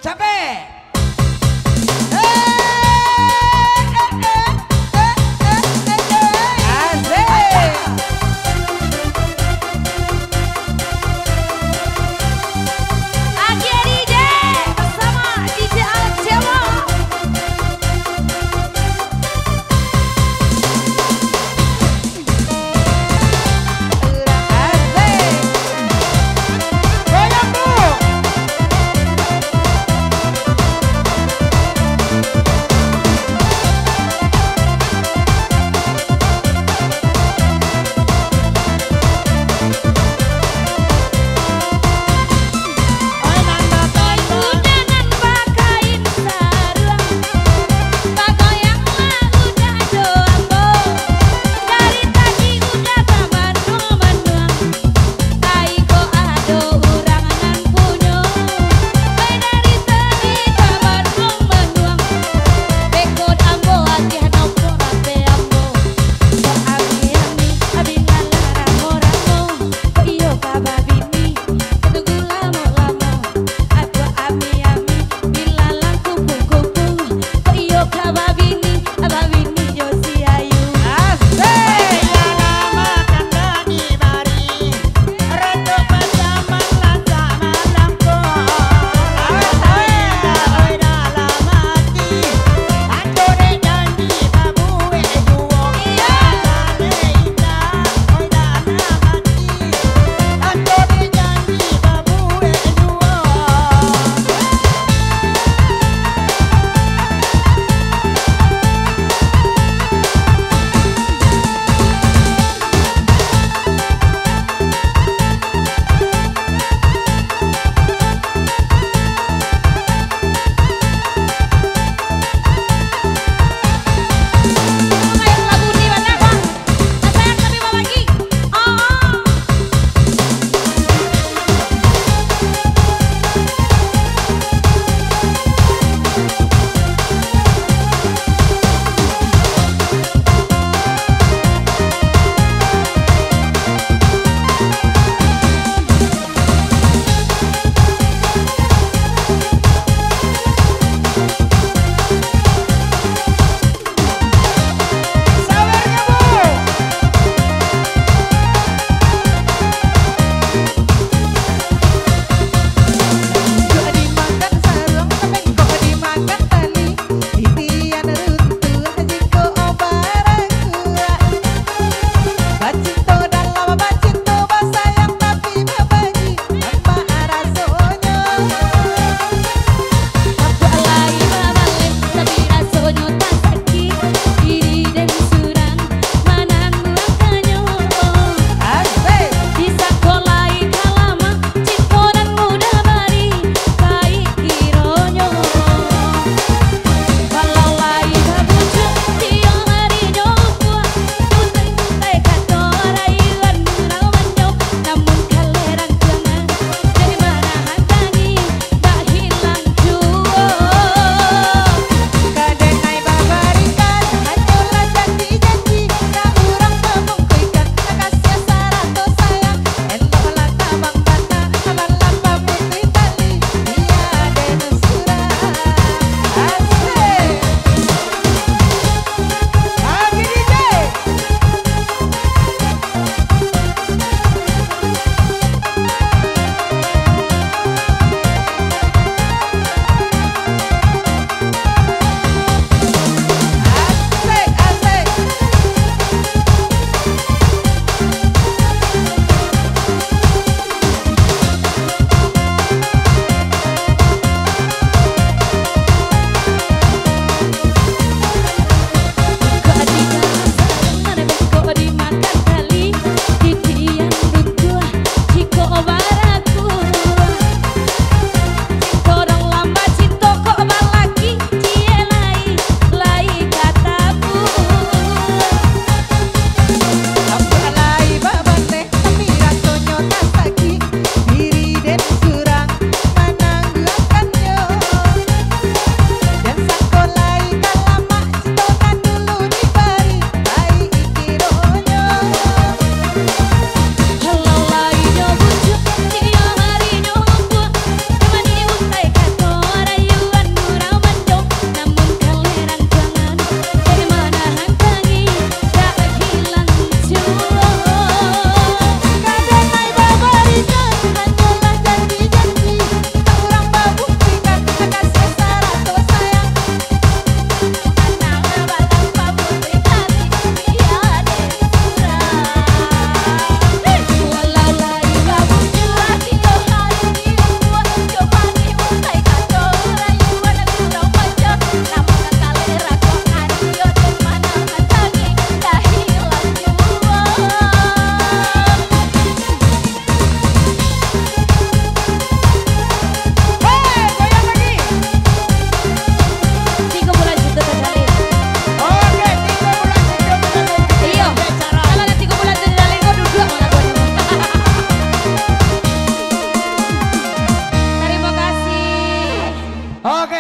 Capek.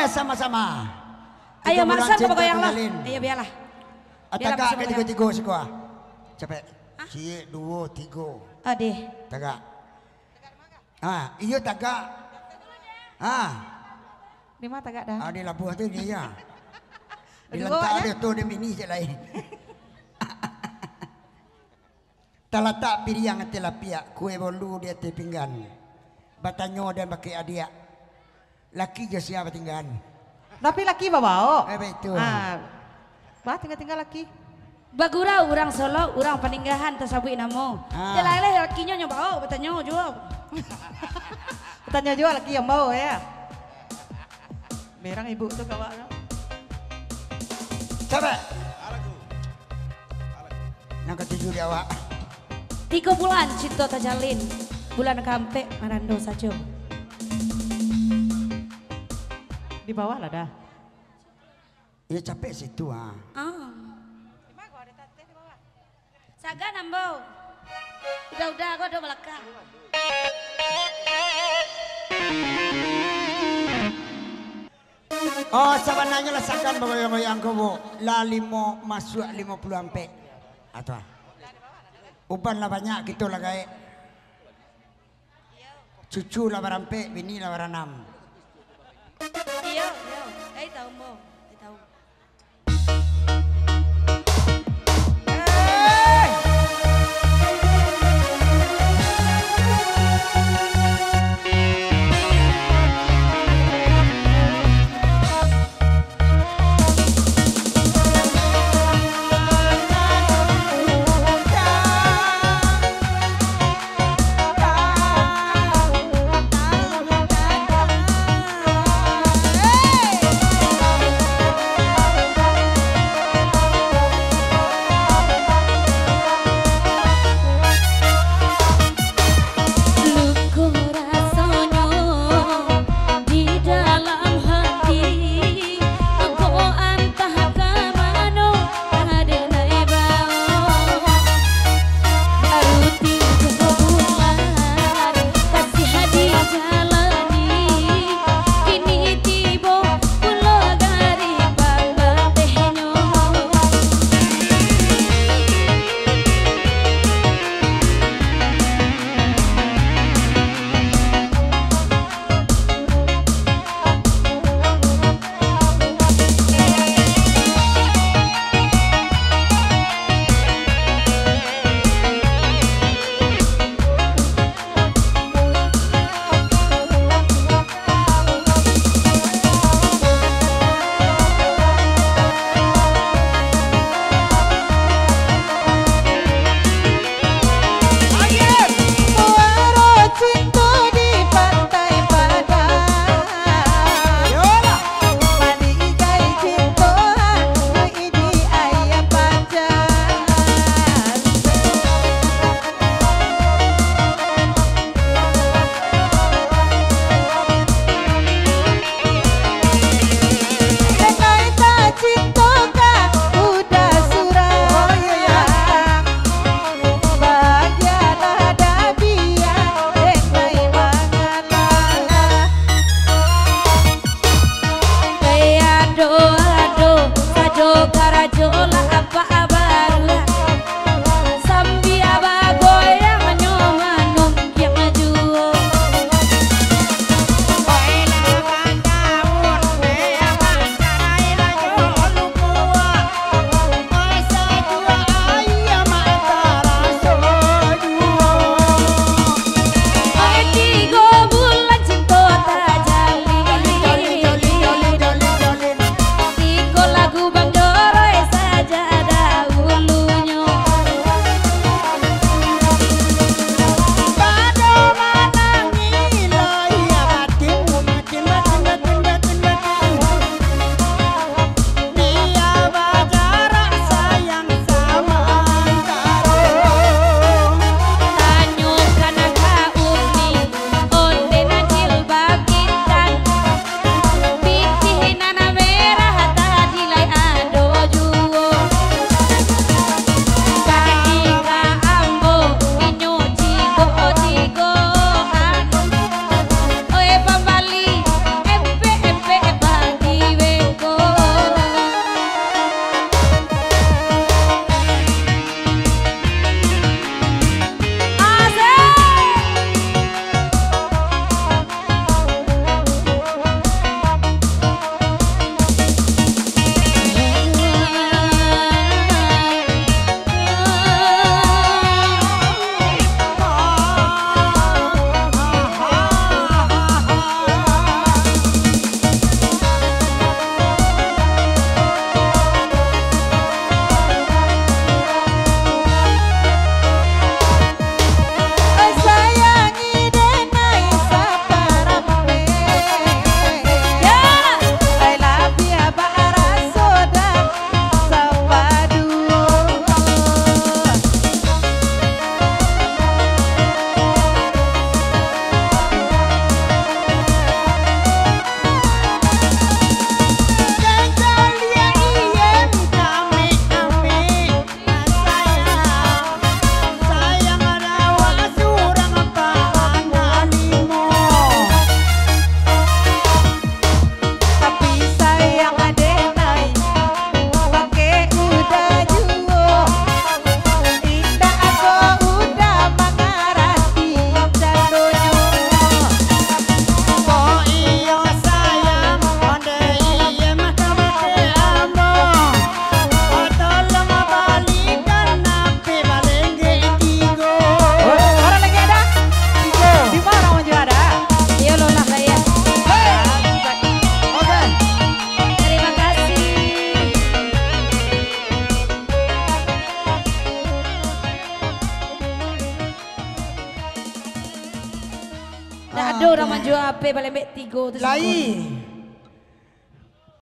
sama-sama. Ayo maksa apa goyang lah. Ayo biarlah. Tagak ke tiga-tiga sekolah. Cepet. Cie, dua, tiga. Ade. Tagak. Iya tagak. Di mana tagak dah? Di labuh tu dia ya. Di lantak dia tu dia mini je lain. Talatak piriang tilapia, kue bolu dia te pinggan. Batanyo dan pakai adia. Laki je siapa tinggal. Tapi laki bawa. Betul. Bah tinggal laki. Bagura orang Solo, orang Paninggahan tersabui namo. Jalan-jalan lakinya nyoba, bertanya jual. Bertanya jual laki yang bawa ya. Merang ibu tu kawan. Coba. Yang ketujuh dia awak. 3 bulan cinta terjalin. Bulan kampe marando saja. Di bawah lah dah. Ya capek situ Saga nambau. Udah aku ada belakang. Sabananya lah sakan bagoyang-goyang kau lah 5 masuk 50 ampe. Atau uban lah banyak gitu lah kayak. Cucu lah barampe, bini lah baranam. Iya. Tahu mo. Tahu. HP balik mbek 3 terus. Lai.